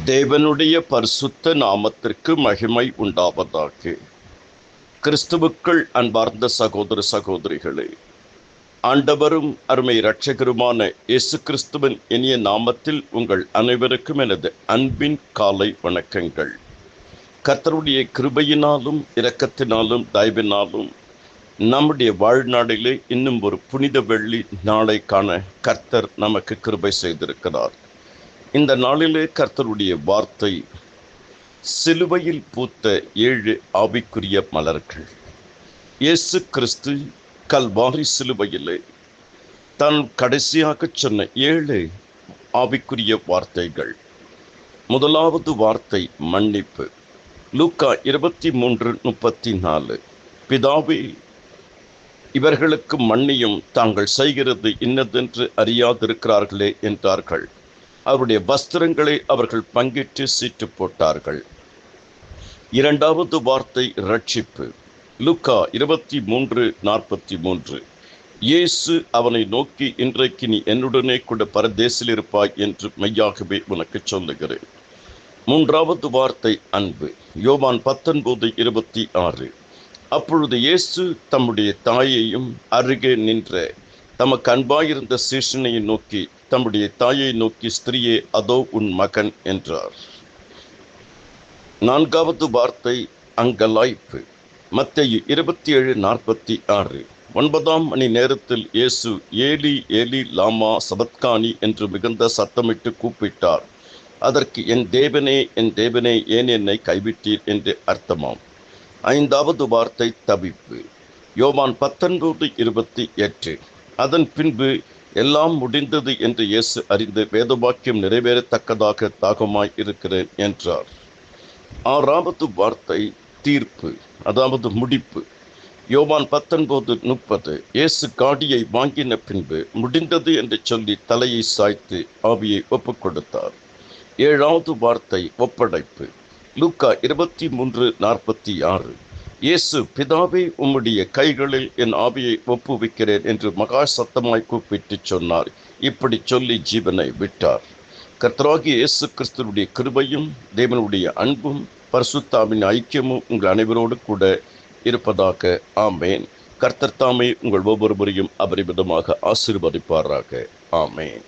தேவனுடைய பரிசுத்த நாமத்திற்கு மகிமை உண்டாவதாக. கிறிஸ்துவுக்குள் அன்பார்ந்த சகோதர சகோதரிகளே, ஆண்டவரும் அருமை இரட்சகருமான இயேசு கிறிஸ்துவின் இனிய நாமத்தில் உங்கள் அனைவருக்கும் எனது அன்பின் காலை வணக்கங்கள். கர்த்தருடைய கிருபையினாலும் இரக்கத்தினாலும் தயவினாலும் நம்முடைய வாழ்நாளிலே இன்னும் ஒரு புனித வெள்ளி நாளை காண கர்த்தர் நமக்கு கிருபை செய்திருக்கிறார். இந்த நாளிலே கர்த்தருடைய வார்த்தை, சிலுவையில் பூத்த 7 ஆவிக்குரிய மலர்கள். இயேசு கிறிஸ்து கல்வாரி சிலுவையிலே தான் கடைசியாக சொன்ன 7 ஆவிக்குரிய வார்த்தைகள். முதலாவது வார்த்தை மன்னிப்பு. லூக்கா 23:34. பிதாவே, இவர்களுக்கு மன்னியும், தாங்கள் செய்கிறது இன்னதென்று அறியாதிருக்கிறார்களே என்றார்கள். அவருடைய வஸ்திரங்களை அவர்கள் பங்கிட்டு சீட்டு போட்டார்கள். இரண்டாவது வார்த்தை ரட்சிப்பு. லூக்கா 23:43. இயேசு அவனை நோக்கி, இன்றைக்கு நீ என்னுடனே கூட பரதேசில் இருப்பாய் என்று மெய்யாகவே உனக்கு சொல்லுகிறேன். மூன்றாவது வார்த்தை அன்பு. யோவான் 19:26. அப்பொழுது இயேசு தம்முடைய தாயையும் அருகே நின்ற தமக்கு அன்பாயிருந்த சீஷனை நோக்கி, தம்முடைய தாயை நோக்கி, ஸ்திரியே, அதோ உன் மகன் என்றார். நான்காவது வார்த்தை அங்கலாய்ப்பு. மத்தேயு 27:46. 9ஆம் மணி நேரத்தில் இயேசு ஏலி ஏலி லாமா சபத்கானி என்று மிகுந்த சத்தமிட்டு கூப்பிட்டார். அதற்கு, என் தேவனே, என் தேவனே, ஏன் என்னை கைவிட்டீர் என்று அர்த்தமாம். ஐந்தாவது வார்த்தை தவிப்பு. யோவான் 19:28. அதன் பின்பு எல்லாம் முடிந்தது என்று இயேசு அறிந்து வேதவாக்கியம் நிறைவேறத்தக்கதாக தாகமாய் இருக்கிறேன் என்றார். ஆறாவது வார்த்தை தீர்ப்பு, அதாவது முடிப்பு. யோவான் 19:30. இயேசு காடியை வாங்கின பின்பு முடிந்தது என்று சொல்லி தலையை சாய்த்து ஆவியை ஒப்புக் கொடுத்தார். ஏழாவது வார்த்தை ஒப்படைப்பு. லூக்கா 23:46. இயேசு, பிதாவே, உம்முடைய கைகளில் என் ஆவியை ஒப்புவிக்கிறேன் என்று மகா சத்தமாய் கூப்பிட்டு சொன்னார். இப்படி சொல்லி ஜீவனை விட்டார். கர்த்தராகிய இயேசு கிறிஸ்துவுடைய கிருபையும் தேவனுடைய அன்பும் பரிசுத்தாவின் ஐக்கியமும் உங்கள் அனைவரோடு கூட இருப்பதாக. ஆமேன். கர்த்தர் தாமே உங்கள் ஒவ்வொருவரையும் அபரிமிதமாக ஆசீர்வதிப்பாராக. ஆமேன்.